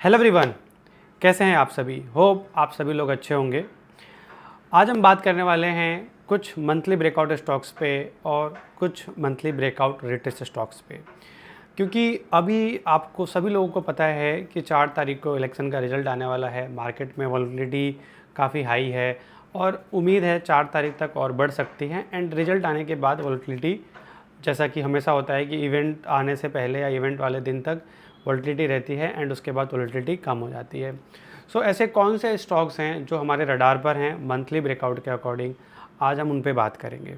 Hello everyone, कैसे हैं आप सभी। होप आप सभी लोग अच्छे होंगे। आज हम बात करने वाले हैं कुछ मंथली ब्रेकआउट स्टॉक्स पे और कुछ मंथली ब्रेकआउट रिटेस्ट स्टॉक्स पे, क्योंकि अभी आपको सभी लोगों को पता है कि 4 तारीख को इलेक्शन का रिजल्ट आने वाला है। मार्केट में वॉलेटिलिटी काफ़ी हाई है और उम्मीद है 4 तारीख तक और बढ़ सकती है। एंड रिजल्ट आने के बाद वॉलेटिलिटी, जैसा कि हमेशा होता है कि इवेंट आने से पहले या इवेंट वाले दिन तक वॉलेटिलिटी रहती है एंड उसके बाद वॉलेटिलिटी कम हो जाती है। सो ऐसे कौन से स्टॉक्स हैं जो हमारे रडार पर हैं मंथली ब्रेकआउट के अकॉर्डिंग, आज हम उन पे बात करेंगे।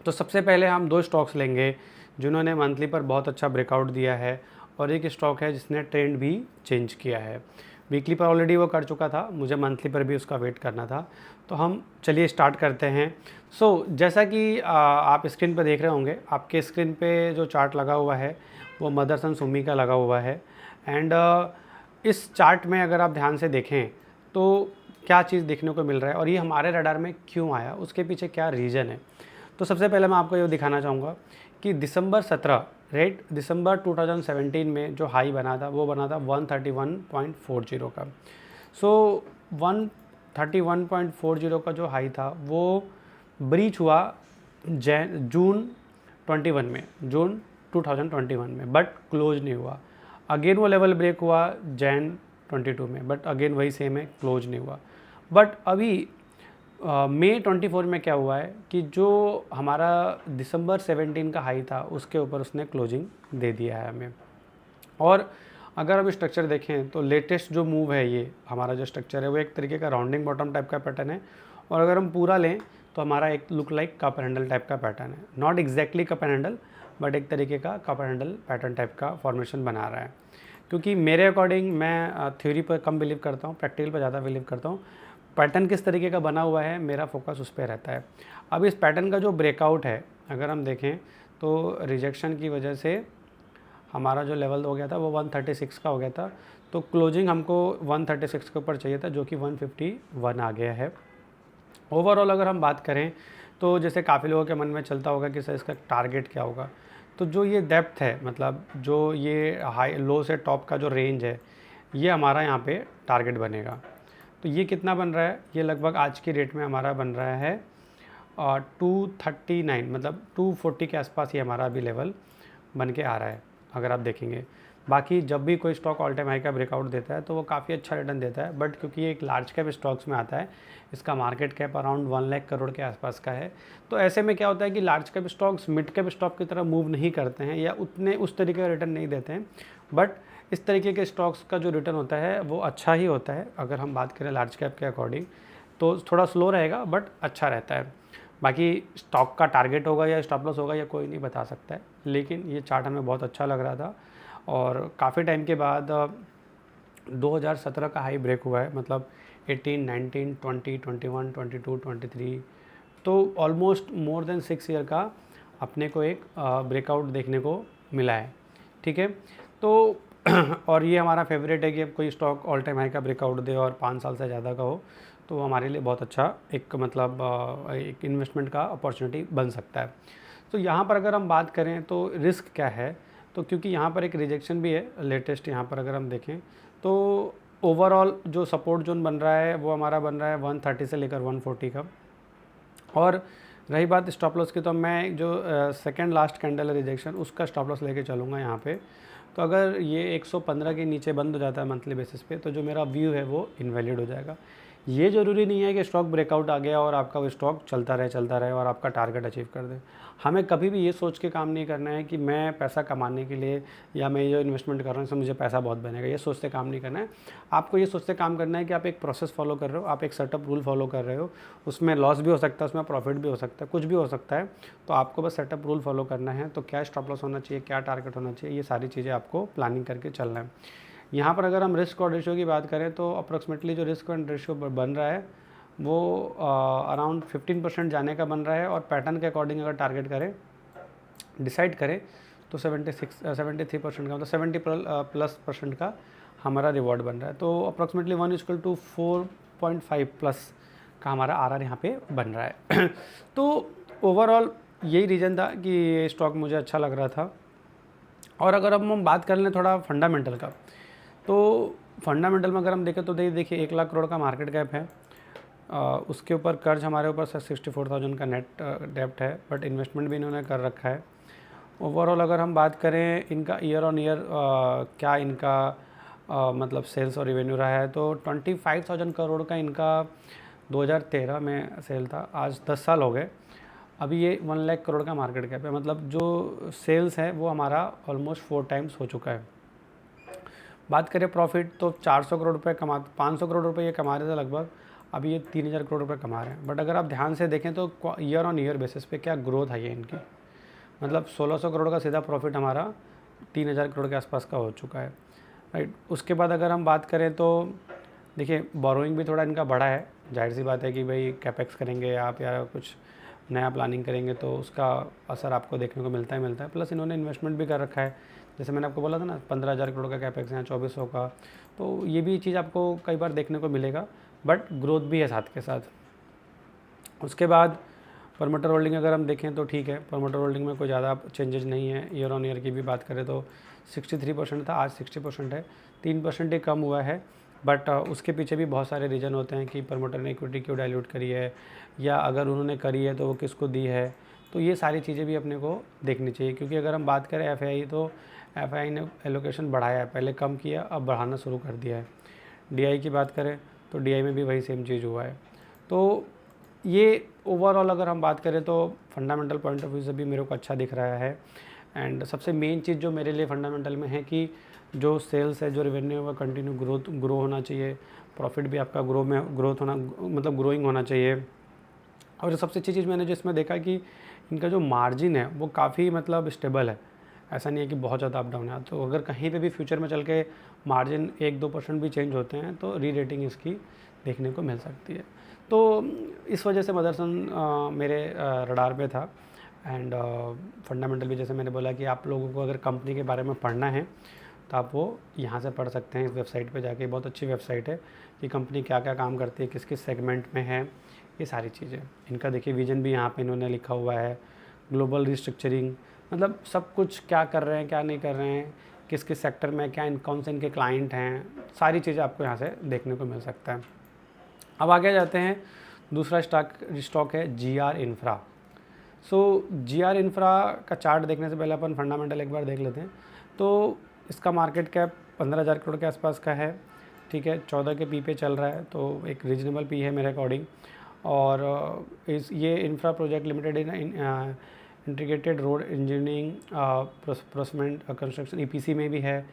तो सबसे पहले हम 2 स्टॉक्स लेंगे जिन्होंने मंथली पर बहुत अच्छा ब्रेकआउट दिया है, और एक स्टॉक है जिसने ट्रेंड भी चेंज किया है। वीकली पर ऑलरेडी वो कर चुका था, मुझे मंथली पर भी उसका वेट करना था। तो हम चलिए स्टार्ट करते हैं। जैसा कि आप स्क्रीन पर देख रहे होंगे, आपके स्क्रीन पे जो चार्ट लगा हुआ है वो मदरसन सुमी का लगा हुआ है। एंड इस चार्ट में अगर आप ध्यान से देखें तो क्या चीज़ देखने को मिल रहा है और ये हमारे रडार में क्यों आया, उसके पीछे क्या रीज़न है। तो सबसे पहले मैं आपको ये दिखाना चाहूँगा कि दिसंबर 17 दिसंबर 2017 में जो हाई बना था वो बना था 131.40 का। 131.40 का जो हाई था वो ब्रीच हुआ जून 2021 में, बट क्लोज नहीं हुआ। अगेन वो लेवल ब्रेक हुआ जैन 22 में, बट अगेन वही सेम है, क्लोज नहीं हुआ। बट अभी मई 24 में क्या हुआ है कि जो हमारा दिसंबर 17 का हाई था उसके ऊपर उसने क्लोजिंग दे दिया है हमें। और अगर हम स्ट्रक्चर देखें तो लेटेस्ट जो मूव है, ये हमारा जो स्ट्रक्चर है वो एक तरीके का राउंडिंग बॉटम टाइप का पैटर्न है। और अगर हम पूरा लें तो हमारा एक look like cup handle type का पैटर्न है। Not exactly cup handle, but एक तरीके का कप हैंडल पैटर्न टाइप का फॉर्मेशन बना रहा है। क्योंकि मेरे अकॉर्डिंग मैं थ्योरी पर कम बिलीव करता हूँ, प्रैक्टिकल पर ज़्यादा बिलीव करता हूँ। पैटर्न किस तरीके का बना हुआ है, मेरा फोकस उस पर रहता है। अब इस पैटर्न का जो ब्रेकआउट है अगर हम देखें तो रिजेक्शन की वजह से हमारा जो लेवल हो गया था वो 136 का हो गया था। तो क्लोजिंग हमको 136 के ऊपर चाहिए था, जो कि 151 आ गया है। ओवरऑल अगर हम बात करें तो जैसे काफ़ी लोगों के मन में चलता होगा कि सर इसका टारगेट क्या होगा। तो जो ये डेप्थ है, मतलब जो ये हाई लो से टॉप का जो रेंज है, ये हमारा यहाँ पे टारगेट बनेगा। तो ये कितना बन रहा है, ये लगभग आज की रेट में हमारा बन रहा है 239, मतलब 240 के आसपास ये हमारा अभी लेवल बन के आ रहा है अगर आप देखेंगे। बाकी जब भी कोई स्टॉक ऑल टाइम हाई का ब्रेकआउट देता है तो वो काफ़ी अच्छा रिटर्न देता है, बट क्योंकि ये एक लार्ज कैप स्टॉक्स में आता है, इसका market cap around 1 lakh crore के आसपास का है। तो ऐसे में क्या होता है कि large cap stocks mid cap stock की तरह मूव नहीं करते हैं या उतने उस तरीके का रिटर्न नहीं देते हैं। बट इस तरीके के स्टॉक्स का जो रिटर्न होता है वो अच्छा ही होता है। अगर हम बात करें लार्ज कैप के अकॉर्डिंग तो थोड़ा स्लो रहेगा बट अच्छा रहता है। बाकी स्टॉक का टारगेट होगा या स्टॉप लॉस होगा या कोई नहीं बता सकता है, लेकिन ये चार्ट हमें बहुत अच्छा लग रहा था। और काफ़ी टाइम के बाद 2017 का हाई ब्रेक हुआ है, मतलब 18, 19, 20, 21, 22, 23, तो ऑलमोस्ट मोर देन 6 ईयर का अपने को एक ब्रेकआउट देखने को मिला है। ठीक है, तो और ये हमारा फेवरेट है कि अब कोई स्टॉक ऑल टाइम हाई का ब्रेकआउट दे और 5 साल से ज़्यादा का हो, तो वो हमारे लिए बहुत अच्छा एक मतलब एक इन्वेस्टमेंट का अपॉर्चुनिटी बन सकता है। तो यहाँ पर अगर हम बात करें तो रिस्क क्या है, तो क्योंकि यहाँ पर एक रिजेक्शन भी है लेटेस्ट, यहाँ पर अगर हम देखें तो ओवरऑल जो सपोर्ट जोन बन रहा है वो हमारा बन रहा है 130 से लेकर 140 का। और रही बात स्टॉप लॉस की, तो मैं जो सेकंड लास्ट कैंडल है रिजेक्शन, उसका स्टॉप लॉस लेके चलूँगा यहाँ पे। तो अगर ये 115 के नीचे बंद हो जाता है मंथली बेसिस पे, तो जो मेरा व्यू है वो इनवैलिड हो जाएगा। ये ज़रूरी नहीं है कि स्टॉक ब्रेकआउट आ गया और आपका वो स्टॉक चलता रहे और आपका टारगेट अचीव कर दे। हमें कभी भी ये सोच के काम नहीं करना है कि मैं पैसा कमाने के लिए या मैं जो इन्वेस्टमेंट कर रहा हूँ इससे मुझे पैसा बहुत बनेगा, ये सोचते काम नहीं करना है। आपको ये सोचते काम करना है कि आप एक प्रोसेस फॉलो कर रहे हो, आप एक सेटअप रूल फॉलो कर रहे हो, उसमें लॉस भी हो सकता है, उसमें प्रॉफिट भी हो सकता है, कुछ भी हो सकता है। तो आपको बस सेटअप रूल फॉलो करना है। तो क्या स्टॉप लॉस होना चाहिए, क्या टारगेट होना चाहिए, ये सारी चीज़ें आपको प्लानिंग करके चलना है। यहाँ पर अगर हम रिस्क और रेशियो की बात करें तो अप्रॉक्सीमेटली जो रिस्क एंड रेशियो बन रहा है वो अराउंड 15% जाने का बन रहा है। और पैटर्न के अकॉर्डिंग अगर टारगेट करें, डिसाइड करें तो 73% का, मतलब 70+ % का हमारा रिवॉर्ड बन रहा है। तो अप्रॉक्सीमेटली 1:4.5 प्लस का हमारा RR यहाँ पे बन रहा है। तो ओवरऑल यही रीज़न था कि ये स्टॉक मुझे अच्छा लग रहा था। और अगर अब हम बात कर लें थोड़ा फंडामेंटल का, तो फंडामेंटल में अगर हम देखें तो देखिए 1 लाख करोड़ का मार्केट कैप है, उसके ऊपर कर्ज हमारे ऊपर 64,000 का नेट डेप्ट है, बट इन्वेस्टमेंट भी इन्होंने कर रखा है। ओवरऑल अगर हम बात करें इनका ईयर ऑन ईयर क्या इनका मतलब सेल्स और रेवेन्यू रहा है, तो 25,000 करोड़ का इनका 2013 में सेल था। आज 10 साल हो गए, अभी ये 1 लाख करोड़ का मार्केट कैप है। मतलब जो सेल्स है वो हमारा ऑलमोस्ट 4 टाइम्स हो चुका है। बात करें प्रॉफिट तो 400 करोड़ रुपये 500 करोड़ रुपये ये कमा रहे थे लगभग, अभी ये 3,000 करोड़ रुपये कमा रहे हैं। बट अगर आप ध्यान से देखें तो ईयर ऑन ईयर बेसिस पे क्या ग्रोथ है ये इनकी, मतलब 1,600 करोड़ का सीधा प्रॉफिट हमारा 3,000 करोड़ के आसपास का हो चुका है, राइट। उसके बाद अगर हम बात करें तो देखिए बोरोइंग भी थोड़ा इनका बढ़ा है, जाहिर सी बात है कि भाई कैपेक्स करेंगे आप या कुछ नया प्लानिंग करेंगे तो उसका असर आपको देखने को मिलता है। प्लस इन्होंने इन्वेस्टमेंट भी कर रखा है, जैसे मैंने आपको बोला था ना 15,000 करोड़ का कैपेक्स है, 2,400 का, तो ये भी चीज़ आपको कई बार देखने को मिलेगा, बट ग्रोथ भी है साथ के साथ। उसके बाद प्रमोटर होल्डिंग अगर हम देखें तो ठीक है, प्रमोटर होल्डिंग में कोई ज़्यादा चेंजेस नहीं है। ईयर ऑन ईयर की भी बात करें तो 63% था, आज 60% है, 3% ही कम हुआ है। बट उसके पीछे भी बहुत सारे रीज़न होते हैं कि प्रमोटर ने इक्विटी क्यों डाइल्यूट करी है, या अगर उन्होंने करी है तो वो किसको दी है, तो ये सारी चीज़ें भी अपने को देखनी चाहिए। क्योंकि अगर हम बात करें एफआईआई, तो एफआईआई ने एलोकेशन बढ़ाया है, पहले कम किया अब बढ़ाना शुरू कर दिया है। डीआई की बात करें तो डीआई में भी वही सेम चीज़ हुआ है। तो ये ओवरऑल अगर हम बात करें तो फंडामेंटल पॉइंट ऑफ व्यू से भी मेरे को अच्छा दिख रहा है। एंड सबसे मेन चीज़ जो मेरे लिए फंडामेंटल में है कि जो सेल्स है, जो रेवेन्यू है, वो कंटिन्यू ग्रो होना चाहिए, प्रॉफिट भी आपका ग्रोथ होना, मतलब ग्रोइंग होना चाहिए। और सबसे अच्छी चीज़ मैंने जो इसमें देखा कि इनका जो मार्जिन है वो काफ़ी मतलब स्टेबल है, ऐसा नहीं है कि बहुत ज़्यादा अप डाउन है। तो अगर कहीं पे भी फ्यूचर में चल के मार्जिन 1-2% भी चेंज होते हैं तो री रेटिंग इसकी देखने को मिल सकती है। तो इस वजह से मदरसन मेरे रडार पे था। एंड फंडामेंटल भी जैसे मैंने बोला कि आप लोगों को अगर कंपनी के बारे में पढ़ना है तो आप वो यहाँ से पढ़ सकते हैं, इस वेबसाइट पे जाके। बहुत अच्छी वेबसाइट है कि कंपनी क्या क्या काम करती है, किस किस सेगमेंट में है, ये सारी चीज़ें। इनका देखिए विजन भी यहाँ पे इन्होंने लिखा हुआ है, ग्लोबल रिस्ट्रक्चरिंग, मतलब सब कुछ क्या कर रहे हैं क्या नहीं कर रहे हैं, किस किस सेक्टर में क्या, कौन से इनके क्लाइंट हैं, सारी चीज़ें आपको यहाँ से देखने को मिल सकता है। अब आगे जाते हैं, दूसरा स्टॉक है GR इंफ्रा। सो GR इंफ्रा का चार्ट देखने से पहले अपन फंडामेंटल एक बार देख लेते हैं। तो इसका मार्केट कैप 15,000 करोड़ के आसपास का है, ठीक है, 14 के पी पे चल रहा है, तो एक रीजनेबल पी है मेरे अकॉर्डिंग। और ये infra project limited integrated road engineering, procurement construction EPC में भी है,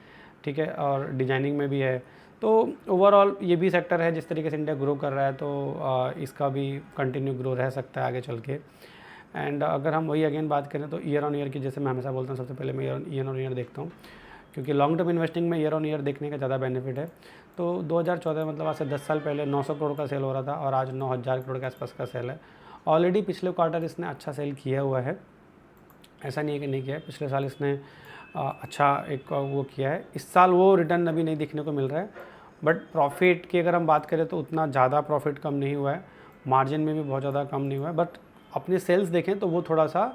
ठीक है, और डिजाइनिंग में भी है। तो ओवरऑल ये भी सेक्टर है, जिस तरीके से इंडिया ग्रो कर रहा है तो इसका भी कंटिन्यू ग्रो रह सकता है आगे चल के। एंड अगर हम वही अगेन बात करें तो ईयर ऑन ईयर की, जैसे मैं हमेशा बोलता हूँ, सबसे पहले मैं ईयर ऑन ईयर देखता हूँ, क्योंकि लॉन्ग टर्म इन्वेस्टिंग में ईयर ऑन ईयर देखने का ज़्यादा बेनिफिट है। तो 2014 मतलब आज से 10 साल पहले 900 करोड़ का सेल हो रहा था और आज 9,000 करोड़ के आसपास का सेल है। ऑलरेडी पिछले क्वार्टर इसने अच्छा सेल किया हुआ है, ऐसा नहीं है कि नहीं किया है, पिछले साल इसने अच्छा एक वो किया है। इस साल वो रिटर्न अभी नहीं दिखने को मिल रहा है, बट प्रॉफिट की अगर हम बात करें तो उतना ज़्यादा प्रॉफिट कम नहीं हुआ है, मार्जिन में भी बहुत ज़्यादा कम नहीं हुआ है, बट अपने सेल्स देखें तो वो थोड़ा सा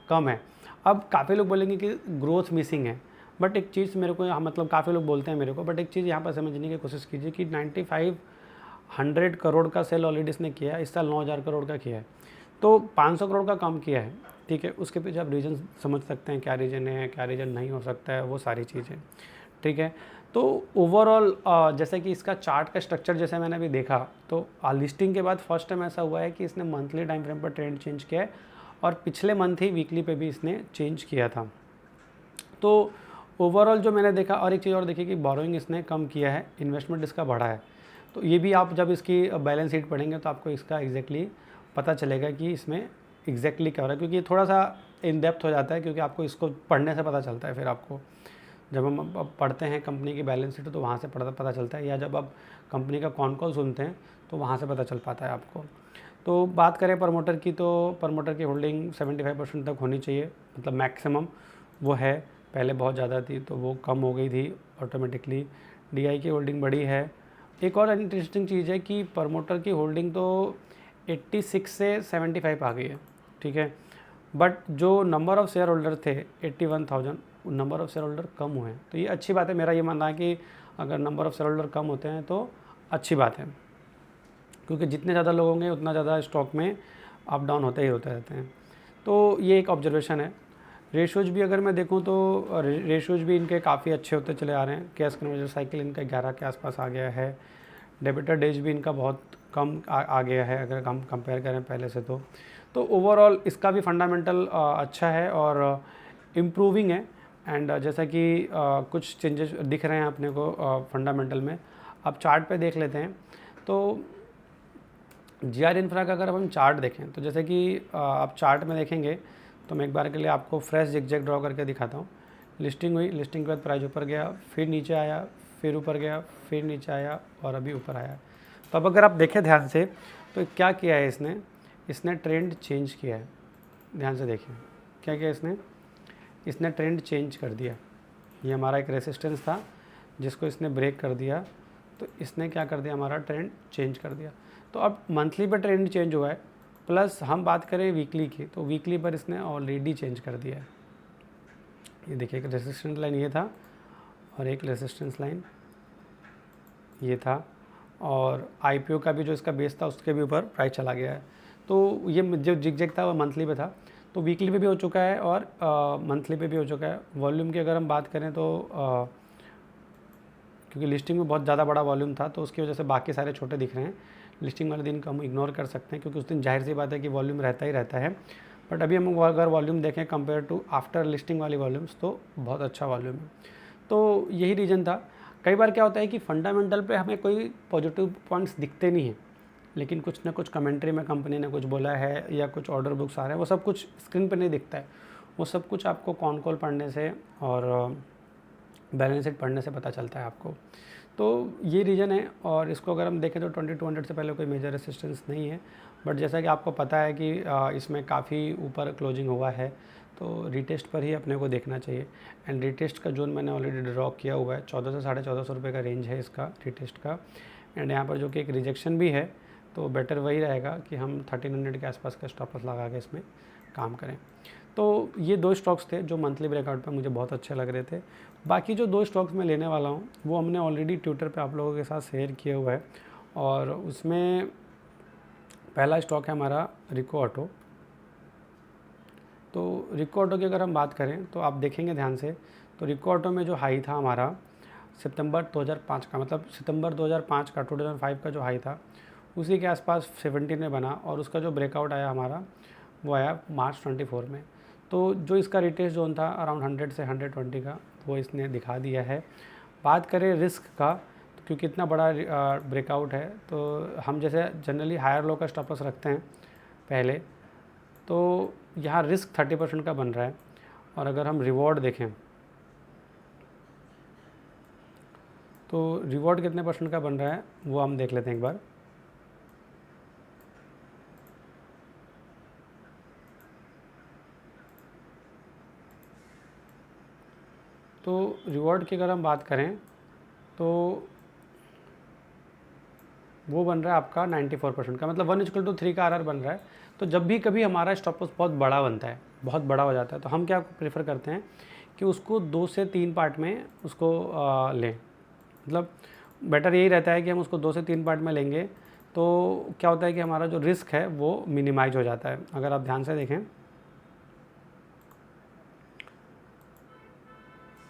कम है। अब काफ़ी लोग बोलेंगे कि ग्रोथ मिसिंग है, बट एक चीज़ मेरे को मतलब काफ़ी लोग बोलते हैं मेरे को, बट एक चीज़ यहाँ पर समझने की कोशिश कीजिए कि 9,500 करोड़ का सेल ऑलरेडी इसने किया है, इस साल 9,000 करोड़ का किया है, तो 500 करोड़ का कम किया है, ठीक है। उसके पीछे आप रीज़न समझ सकते हैं, क्या रीज़न है, क्या रीज़न नहीं हो सकता है, वो सारी चीज़ें, ठीक है। तो ओवरऑल जैसे कि इसका चार्ट का स्ट्रक्चर जैसे मैंने अभी देखा, तो लिस्टिंग के बाद फर्स्ट टाइम ऐसा हुआ है कि इसने मंथली टाइम फ्रेम पर ट्रेंड चेंज किया है, और पिछले मंथ ही वीकली पे भी इसने चेंज किया था। तो ओवरऑल जो मैंने देखा, और एक चीज़ और देखी कि बोरोइंग इसने कम किया है, इन्वेस्टमेंट इसका बढ़ा है। तो ये भी आप जब इसकी बैलेंस शीट पढ़ेंगे तो आपको इसका एग्जैक्टली पता चलेगा कि इसमें एग्जैक्टली क्या हो रहा है, क्योंकि ये थोड़ा सा इन डेप्थ हो जाता है, क्योंकि आपको इसको पढ़ने से पता चलता है। फिर आपको जब हम अब पढ़ते हैं कंपनी की बैलेंस शीट तो वहाँ से पता चलता है, या जब आप कंपनी का कॉन कॉल सुनते हैं तो वहाँ से पता चल पाता है आपको। तो बात करें प्रमोटर की, तो प्रमोटर की होल्डिंग 75% तक होनी चाहिए, मतलब मैक्सिमम वो है, पहले बहुत ज़्यादा थी तो वो कम हो गई थी ऑटोमेटिकली। डीआई की होल्डिंग बड़ी है। एक और इंटरेस्टिंग चीज़ है कि प्रमोटर की होल्डिंग तो 86 से 75 आ गई है, ठीक है, बट जो नंबर ऑफ़ शेयर होल्डर थे 81,000, नंबर ऑफ़ शेयर होल्डर कम हुए हैं। तो ये अच्छी बात है, मेरा ये मानना है कि अगर नंबर ऑफ़ शेयर होल्डर कम होते हैं तो अच्छी बात है, क्योंकि जितने ज़्यादा लोग होंगे उतना ज़्यादा स्टॉक में अप डाउन होते ही होते रहते हैं। तो ये एक ऑब्जर्वेशन है। रेशोज भी अगर मैं देखूँ तो रेशोज भी इनके काफ़ी अच्छे होते चले आ रहे हैं। कैश कन्वर्जन साइकिल इनका 11 के आसपास आ गया है। डेबिटर डेज भी इनका बहुत कम आ गया है अगर हम कंपेयर करें पहले से। तो ओवरऑल इसका भी फंडामेंटल अच्छा है और इम्प्रूविंग है। एंड जैसा कि कुछ चेंजेस दिख रहे हैं अपने को फंडामेंटल में। अब चार्ट पे देख लेते हैं। तो जीआर इंफ्रा का अगर हम चार्ट देखें तो जैसे कि आप चार्ट में देखेंगे तो मैं एक बार के लिए आपको फ्रेश जिगजैग ड्रॉ करके दिखाता हूँ। लिस्टिंग हुई, लिस्टिंग के बाद प्राइस ऊपर गया, फिर नीचे आया, फिर ऊपर गया, फिर नीचे आया और अभी ऊपर आया। तो अब अगर आप देखें ध्यान से तो क्या किया है इसने ट्रेंड चेंज किया है। ध्यान से देखिए क्या किया इसने ट्रेंड चेंज कर दिया। ये हमारा एक रेसिस्टेंस था जिसको इसने ब्रेक कर दिया, तो इसने क्या कर दिया, हमारा ट्रेंड चेंज कर दिया। तो अब मंथली पर ट्रेंड चेंज हुआ है, प्लस हम बात करें वीकली की तो वीकली पर इसने ऑलरेडी चेंज कर दिया है। ये देखिए एक रेसिस्टेंस लाइन ये था और एक रेसिस्टेंस लाइन ये था, और आईपीओ का भी जो इसका बेस था उसके भी ऊपर प्राइस चला गया है। तो ये जो जिगजैग था वो मंथली पे था, तो वीकली पे भी हो चुका है और मंथली पे भी हो चुका है। वॉल्यूम की अगर हम बात करें तो क्योंकि लिस्टिंग में बहुत ज़्यादा बड़ा वॉल्यूम था तो उसकी वजह से बाकी सारे छोटे दिख रहे हैं। लिस्टिंग वाले दिन को हम इग्नोर कर सकते हैं क्योंकि उस दिन जाहिर सी बात है कि वॉल्यूम रहता ही रहता है। बट अभी हम अगर वॉल्यूम देखें कंपेयर टू आफ्टर लिस्टिंग वाली वॉल्यूम्स तो बहुत अच्छा वॉल्यूम है। तो यही रीज़न था। कई बार क्या होता है कि फंडामेंटल पे हमें कोई पॉजिटिव पॉइंट्स दिखते नहीं हैं, लेकिन कुछ ना कुछ कमेंट्री में कंपनी ने कुछ बोला है या कुछ ऑर्डर बुक्स आ रहे हैं, वो सब कुछ स्क्रीन पर नहीं दिखता है। वो सब कुछ आपको कॉन कॉल पढ़ने से और बैलेंस शीट पढ़ने से पता चलता है आपको। तो ये रीज़न है। और इसको अगर हम देखें तो 2200 से पहले कोई मेजर रेसिस्टेंस नहीं है। बट जैसा कि आपको पता है कि इसमें काफ़ी ऊपर क्लोजिंग हुआ है, तो रीटेस्ट पर ही अपने को देखना चाहिए। एंड रीटेस्ट का जोन मैंने ऑलरेडी ड्रॉ किया हुआ है, 1400 से 1450 रुपये का रेंज है इसका रीटेस्ट का। एंड यहाँ पर जो कि एक रिजेक्शन भी है, तो बेटर वही रहेगा कि हम 1300 के आसपास का स्टॉप लॉस लगा के इसमें काम करें। तो ये 2 स्टॉक्स थे जो मंथली ब्रेकआउट पे मुझे बहुत अच्छे लग रहे थे। बाकी जो 2 स्टॉक्स मैं लेने वाला हूँ वो हमने ऑलरेडी ट्विटर पे आप लोगों के साथ शेयर किया हुआ है, और उसमें पहला स्टॉक है हमारा रिको ऑटो। तो रिको ऑटो की अगर हम बात करें तो आप देखेंगे ध्यान से, तो रिको ऑटो में जो हाई था हमारा सितंबर 2005 का, मतलब सितंबर 2005 का 2005 का जो हाई था उसी के आसपास 17 में बना, और उसका जो ब्रेकआउट आया हमारा वो आया मार्च 24 में। तो जो इसका रिटेस्ट जोन था अराउंड 100 से 120 का, वो इसने दिखा दिया है। बात करें रिस्क का, तो क्योंकि इतना बड़ा ब्रेकआउट है तो हम जैसे जनरली हायर लो का स्टॉप लॉस रखते हैं पहले, तो यहाँ रिस्क 30% का बन रहा है। और अगर हम रिवॉर्ड देखें तो रिवॉर्ड कितने % का बन रहा है वो हम देख लेते हैं एक बार। तो रिवॉर्ड की अगर हम बात करें तो वो बन रहा है आपका 94% का, मतलब 1:3 का आरआर बन रहा है। तो जब भी कभी हमारा स्टॉप लॉस बहुत बड़ा बनता है, बहुत बड़ा हो जाता है, तो हम क्या प्रेफर करते हैं कि उसको 2 से 3 पार्ट में उसको लें। मतलब बेटर यही रहता है कि हम उसको 2 से 3 पार्ट में लेंगे, तो क्या होता है कि हमारा जो रिस्क है वो मिनिमाइज हो जाता है। अगर आप ध्यान से देखें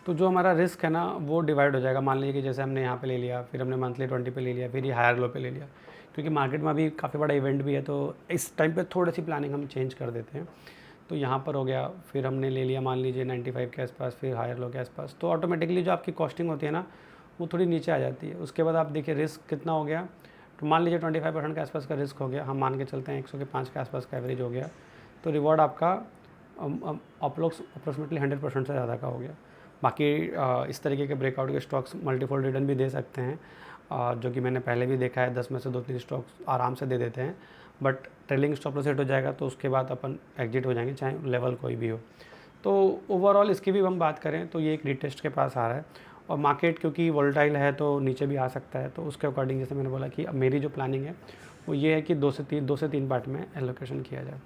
तो जो हमारा रिस्क है ना वो डिवाइड हो जाएगा। मान लीजिए कि जैसे हमने यहाँ पे ले लिया, फिर हमने मंथली 20 पे ले लिया, फिर ये हायर लो पे ले लिया, क्योंकि मार्केट में अभी काफ़ी बड़ा इवेंट भी है, तो इस टाइम पे थोड़ी सी प्लानिंग हम चेंज कर देते हैं। तो यहाँ पर हो गया, फिर हमने ले लिया मान लीजिए 95 के आसपास, फिर हायर लो के आसपास, तो ऑटोमेटिकली जो आपकी कॉस्टिंग होती है ना वो थोड़ी नीचे आ जाती है। उसके बाद आप देखिए रिस्क कितना हो गया, तो मान लीजिए 25% के आसपास का रिस्क हो गया, हम मान के चलते हैं 105 के आसपास का एवरेज हो गया, तो रिवॉर्ड आपका अप्रोक्सीमेटली 100% से ज़्यादा का हो गया। बाकी इस तरीके के ब्रेकआउट के स्टॉक्स मल्टीफोल्ड रिटर्न भी दे सकते हैं, जो कि मैंने पहले भी देखा है, 10 में से 2-3 स्टॉक्स आराम से दे देते हैं। But trailing stop loss hit हो जाएगा तो उसके बाद अपन एग्जिट हो जाएंगे, चाहे लेवल कोई भी हो। तो ओवरऑल इसकी भी हम बात करें तो ये एक रिटेस्ट के पास आ रहा है, और मार्केट क्योंकि वोलेटाइल है तो नीचे भी आ सकता है। तो उसके अकॉर्डिंग जैसे मैंने बोला कि अब मेरी जो प्लानिंग है वो ये है कि 2 से 3 पार्ट में एलोकेशन किया जाए।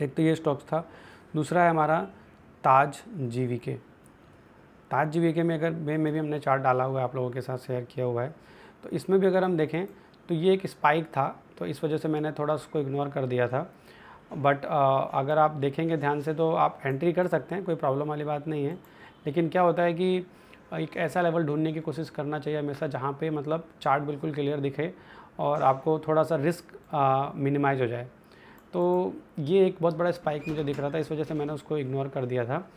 एक तो ये स्टॉक्स था। दूसरा है हमारा ताज जीवीके। ताज जीवीके में अगर में भी हमने चार्ट डाला हुआ है, आप लोगों के साथ शेयर किया हुआ है, तो इसमें भी अगर हम देखें तो ये एक स्पाइक था, तो इस वजह से मैंने थोड़ा उसको इग्नोर कर दिया था। बट अगर आप देखेंगे ध्यान से तो आप एंट्री कर सकते हैं, कोई प्रॉब्लम वाली बात नहीं है। लेकिन क्या होता है कि एक ऐसा लेवल ढूंढने की कोशिश करना चाहिए हमेशा जहाँ पे मतलब चार्ट बिल्कुल क्लियर दिखे और आपको थोड़ा सा रिस्क मिनिमाइज हो जाए। तो ये एक बहुत बड़ा स्पाइक मुझे दिख रहा था, इस वजह से मैंने उसको इग्नोर कर दिया था।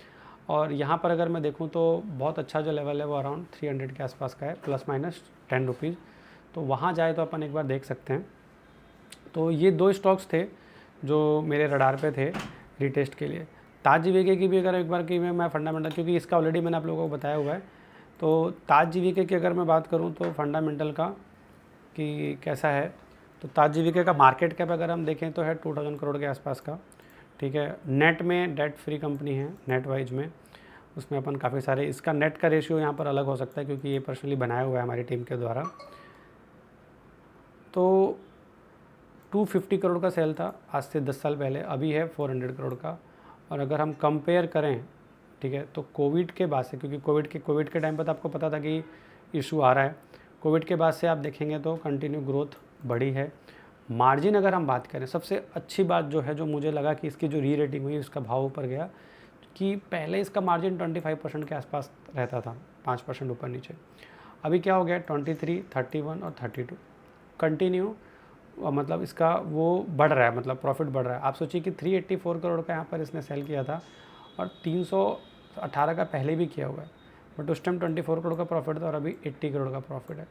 और यहाँ पर अगर मैं देखूँ तो बहुत अच्छा जो लेवल है वो अराउंड 300 के आसपास का है, ±10 रुपीज़। तो वहाँ जाए तो अपन एक बार देख सकते हैं। तो ये 2 स्टॉक्स थे जो मेरे रडार पे थे रीटेस्ट के लिए। ताज जीवीके की भी अगर एक बार की मैं फंडामेंटल, क्योंकि इसका ऑलरेडी मैंने आप लोगों को बताया हुआ है, तो ताज जीवीके की अगर मैं बात करूँ तो फंडामेंटल का कि कैसा है, तो ताज जीवीके का मार्केट कैप अगर हम देखें तो है 2000 करोड़ के आसपास का, ठीक है। नेट में डेट फ्री कंपनी है, नेट वाइज में उसमें अपन काफ़ी सारे, इसका नेट का रेशियो यहाँ पर अलग हो सकता है क्योंकि ये पर्सनली बनाया हुआ है हमारी टीम के द्वारा। तो 250 करोड़ का सेल था आज से 10 साल पहले, अभी है 400 करोड़ का। और अगर हम कंपेयर करें, ठीक है, तो कोविड के बाद से, क्योंकि कोविड के टाइम पर तो आपको पता था कि इशू आ रहा है, कोविड के बाद से आप देखेंगे तो कंटिन्यू ग्रोथ बढ़ी है। मार्जिन अगर हम बात करें, सबसे अच्छी बात जो है, जो मुझे लगा कि इसकी जो री रेटिंग हुई उसका भाव ऊपर गया, कि पहले इसका मार्जिन 25% के आसपास रहता था, 5% ऊपर नीचे। अभी क्या हो गया, 23, 31 और 32 कंटिन्यू, मतलब इसका वो बढ़ रहा है, मतलब प्रॉफिट बढ़ रहा है। आप सोचिए कि 384 करोड़ का यहाँ पर इसने सेल किया था और 318 का पहले भी किया हुआ है, बट उस टाइम 24 करोड़ का प्रॉफिट था और अभी 80 करोड़ का प्रॉफिट है।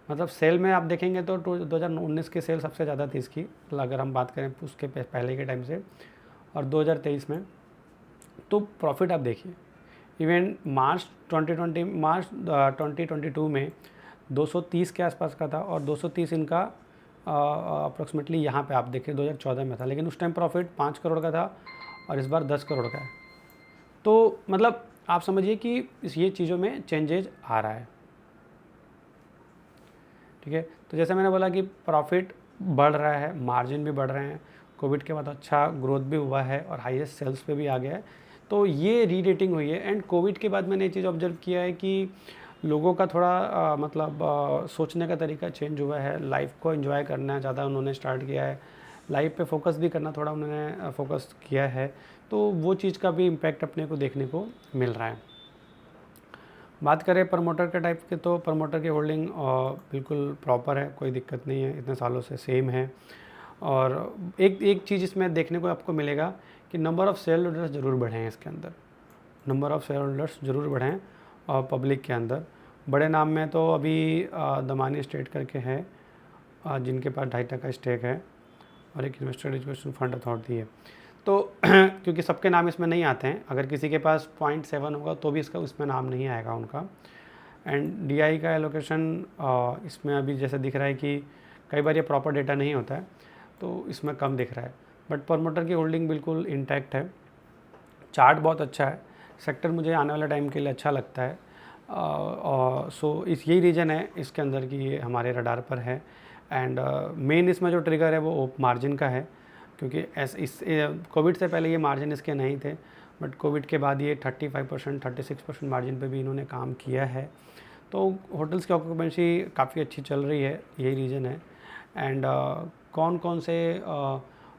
मतलब सेल में आप देखेंगे तो 2019 की सेल सबसे ज़्यादा थी इसकी, अगर हम बात करें उसके पहले के टाइम से, और 2023 में। तो प्रॉफिट आप देखिए, इवन मार्च 2022 में 230 के आसपास का था और 230 इनका अप्रॉक्सीमेटली यहाँ पे आप देखिए 2014 में था, लेकिन उस टाइम प्रॉफिट 5 करोड़ का था और इस बार 10 करोड़ का है। तो मतलब आप समझिए कि ये चीज़ों में चेंजेज आ रहा है, ठीक है। तो जैसे मैंने बोला कि प्रॉफिट बढ़ रहा है, मार्जिन भी बढ़ रहे हैं, कोविड के बाद अच्छा ग्रोथ भी हुआ है और हाईएस्ट सेल्स पे भी आ गया है। तो ये री रेटिंग हुई है। एंड कोविड के बाद मैंने ये चीज़ ऑब्जर्व किया है कि लोगों का थोड़ा सोचने का तरीका चेंज हुआ है, लाइफ को एंजॉय करना ज़्यादा उन्होंने स्टार्ट किया है, लाइफ पे फोकस भी करना थोड़ा उन्होंने फोकस किया है। तो वो चीज़ का भी इम्पैक्ट अपने को देखने को मिल रहा है। बात करें प्रमोटर के टाइप के, तो प्रमोटर की होल्डिंग बिल्कुल प्रॉपर है, कोई दिक्कत नहीं है, इतने सालों से सेम है। और एक चीज़ इसमें देखने को आपको मिलेगा कि नंबर ऑफ़ शेयर होल्डर्स ज़रूर बढ़े हैं इसके अंदर, नंबर ऑफ़ शेयर होल्डर्स ज़रूर बढ़े हैं और पब्लिक के अंदर। बड़े नाम में तो अभी दमानी स्टेट करके है, जिनके पास 2.5% स्टेक है, और एक इन्वेस्टर एजुकेशन फंड अथॉरिटी है। तो क्योंकि सबके नाम इसमें नहीं आते हैं, अगर किसी के पास 0.7 होगा तो भी इसका उसमें नाम नहीं आएगा उनका। एंड डीआई का एलोकेशन इसमें अभी जैसे दिख रहा है कि कई बार ये प्रॉपर डेटा नहीं होता है तो इसमें कम दिख रहा है, बट प्रमोटर की होल्डिंग बिल्कुल इंटैक्ट है। चार्ट बहुत अच्छा है, सेक्टर मुझे आने वाले टाइम के लिए अच्छा लगता है। सो यही रीज़न है इसके अंदर कि ये हमारे रडार पर है। एंड मेन इसमें जो ट्रिगर है वो मार्जिन का है, क्योंकि इस कोविड से पहले ये मार्जिन इसके नहीं थे, बट कोविड के बाद ये 35%, 36% मार्जिन पे भी इन्होंने काम किया है। तो होटल्स की ऑक्यूपेंसी काफ़ी अच्छी चल रही है, यही रीज़न है। एंड कौन कौन से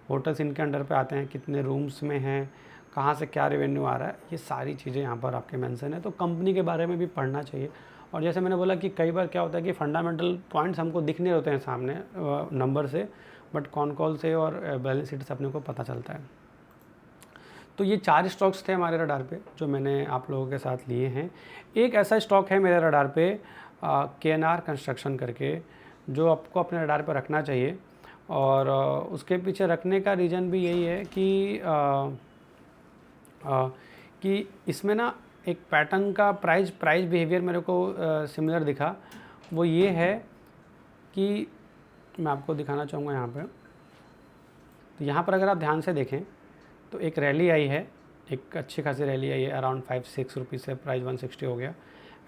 होटल्स इनके अंडर पे आते हैं, कितने रूम्स में हैं, कहाँ से क्या रेवेन्यू आ रहा है, ये सारी चीज़ें यहाँ पर आपके मेंशन है। तो कंपनी के बारे में भी पढ़ना चाहिए। और जैसे मैंने बोला कि कई बार क्या होता है कि फंडामेंटल पॉइंट्स हमको दिख नहीं होते हैं सामने नंबर से, बट कॉन कॉल से और बैलेंस शीट से अपने को पता चलता है। तो ये 4 स्टॉक्स थे हमारे रडार पे जो मैंने आप लोगों के साथ लिए हैं। एक ऐसा स्टॉक है मेरे रडार पे KNR कंस्ट्रक्शन करके, जो आपको अपने रडार पे रखना चाहिए। और उसके पीछे रखने का रीज़न भी यही है कि इसमें ना एक पैटर्न का प्राइस बिहेवियर मेरे को सिमिलर दिखा। वो ये है कि मैं आपको दिखाना चाहूँगा यहाँ पे। तो यहाँ पर अगर आप ध्यान से देखें तो एक रैली आई है, एक अच्छी खासी रैली आई है, अराउंड 5-6 रुपीज़ से प्राइस 160 हो गया।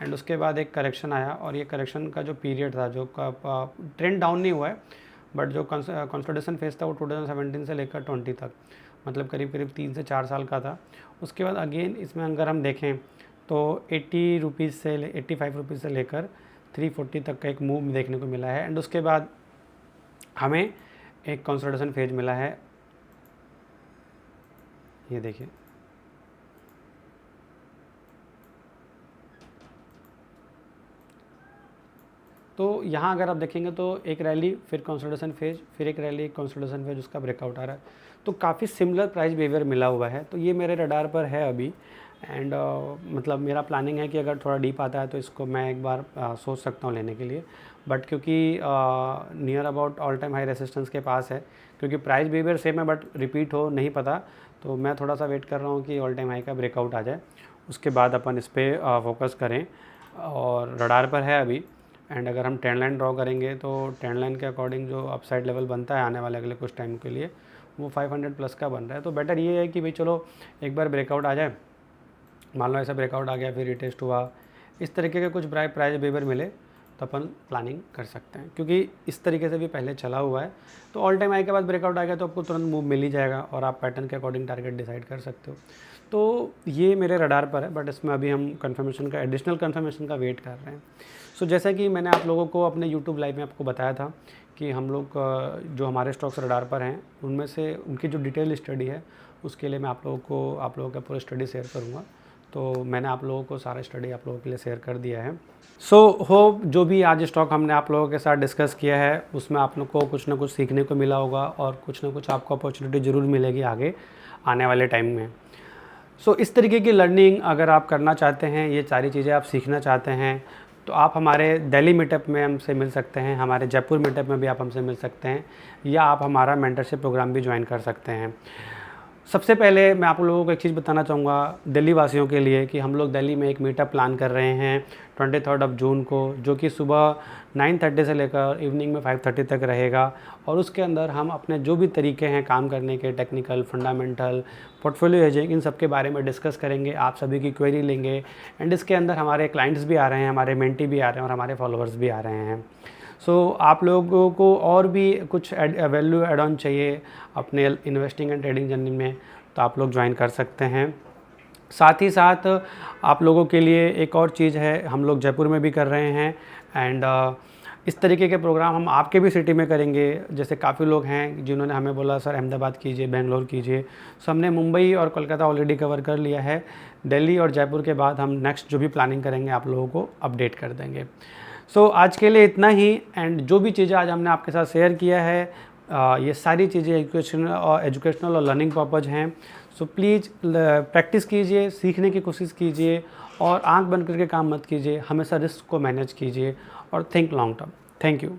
एंड उसके बाद एक करेक्शन आया, और ये करेक्शन का जो पीरियड था, जो ट्रेंड डाउन नहीं हुआ है, बट जो कंसोलिडेशन फेज था वो 2017 से लेकर 20 तक, मतलब करीब 3 से 4 साल का था। उसके बाद अगेन इसमें अगर हम देखें तो 85 रुपीज़ से लेकर 340 तक का एक मूव देखने को मिला है। एंड उसके बाद हमें एक कंसोलिडेशन फेज मिला है, ये देखिए। तो यहाँ अगर आप देखेंगे तो एक रैली, फिर कंसोलिडेशन फेज, फिर एक रैली, एक कंसोलिडेशन फेज, उसका ब्रेकआउट आ रहा है। तो काफ़ी सिमिलर प्राइस बिहेवियर मिला हुआ है। तो ये मेरे रडार पर है अभी। एंड मतलब मेरा प्लानिंग है कि अगर थोड़ा डीप आता है तो इसको मैं एक बार सोच सकता हूँ लेने के लिए। बट क्योंकि near about all time high resistance के पास है, क्योंकि प्राइस बिहेवियर सेम है बट रिपीट हो नहीं पता, तो मैं थोड़ा सा वेट कर रहा हूँ कि ऑल टाइम हाई का ब्रेकआउट आ जाए, उसके बाद अपन इस पर फोकस करें। और रडार पर है अभी। एंड अगर हम ट्रेंड लाइन ड्रॉ करेंगे तो ट्रेंड लाइन के अकॉर्डिंग जो अपसाइड लेवल बनता है आने वाले अगले कुछ टाइम के लिए, वो 500 प्लस का बन रहा है। तो बेटर ये है कि भाई चलो एक बार ब्रेकआउट आ जाए, मान लो ऐसा ब्रेकआउट आ गया, फिर रिटेस्ट हुआ, इस तरीके के कुछ प्राइस बिहेवियर मिले तो अपन प्लानिंग कर सकते हैं, क्योंकि इस तरीके से भी पहले चला हुआ है। तो ऑल टाइम हाई के बाद ब्रेकआउट आ गया तो आपको तुरंत मूव मिल ही जाएगा और आप पैटर्न के अकॉर्डिंग टारगेट डिसाइड कर सकते हो। तो ये मेरे रडार पर है, बट इसमें अभी हम कन्फर्मेशन का, एडिशनल कन्फर्मेशन का वेट कर रहे हैं। सो जैसा कि मैंने आप लोगों को अपने यूट्यूब लाइव में आपको बताया था कि हम लोग जो हमारे स्टॉक्स रडार पर हैं उनमें से उनकी जो डिटेल स्टडी है उसके लिए मैं आप लोगों का पूरा स्टडी शेयर करूँगा। तो मैंने आप लोगों को सारा स्टडी आप लोगों के लिए शेयर कर दिया है। सो होप जो भी आज स्टॉक हमने आप लोगों के साथ डिस्कस किया है उसमें आप लोग को कुछ ना कुछ सीखने को मिला होगा और कुछ ना कुछ आपको अपॉर्चुनिटी ज़रूर मिलेगी आगे आने वाले टाइम में। सो इस तरीके की लर्निंग अगर आप करना चाहते हैं, ये सारी चीज़ें आप सीखना चाहते हैं, तो आप हमारे दिल्ली मीटअप में हमसे मिल सकते हैं, हमारे जयपुर मीटअप में भी आप हमसे मिल सकते हैं, या आप हमारा मेंटरशिप प्रोग्राम भी ज्वाइन कर सकते हैं। सबसे पहले मैं आप लोगों को एक चीज़ बताना चाहूँगा दिल्ली वासियों के लिए कि हम लोग दिल्ली में एक मीटअप प्लान कर रहे हैं 23 जून को, जो कि सुबह 9:30 से लेकर इवनिंग में 5:30 तक रहेगा। और उसके अंदर हम अपने जो भी तरीके हैं काम करने के, टेक्निकल, फंडामेंटल, पोर्टफोलियो हेजिंग, इन सब के बारे में डिस्कस करेंगे, आप सभी की क्वेरी लेंगे। एंड इसके अंदर हमारे क्लाइंट्स भी आ रहे हैं, हमारे मेंटी भी आ रहे हैं और हमारे फॉलोअर्स भी आ रहे हैं। सो आप लोगों को और भी कुछ वैल्यू एड ऑन चाहिए अपने इन्वेस्टिंग एंड ट्रेडिंग जर्नी में, तो आप लोग ज्वाइन कर सकते हैं। साथ ही साथ आप लोगों के लिए एक और चीज़ है, हम लोग जयपुर में भी कर रहे हैं। एंड इस तरीके के प्रोग्राम हम आपके भी सिटी में करेंगे। जैसे काफ़ी लोग हैं जिन्होंने हमें बोला सर अहमदाबाद कीजिए, बेंगलोर कीजिए। सो हमने मुंबई और कोलकाता ऑलरेडी कवर कर लिया है। दिल्ली और जयपुर के बाद हम नेक्स्ट जो भी प्लानिंग करेंगे आप लोगों को अपडेट कर देंगे। सो आज के लिए इतना ही। एंड जो भी चीज़ें आज हमने आपके साथ शेयर किया है ये सारी चीज़ें एजुकेशनल और लर्निंग पर्पज़ हैं। सो प्लीज़ प्रैक्टिस कीजिए, सीखने की कोशिश कीजिए और आंख बंद करके काम मत कीजिए। हमेशा रिस्क को मैनेज कीजिए और think long term. Thank you.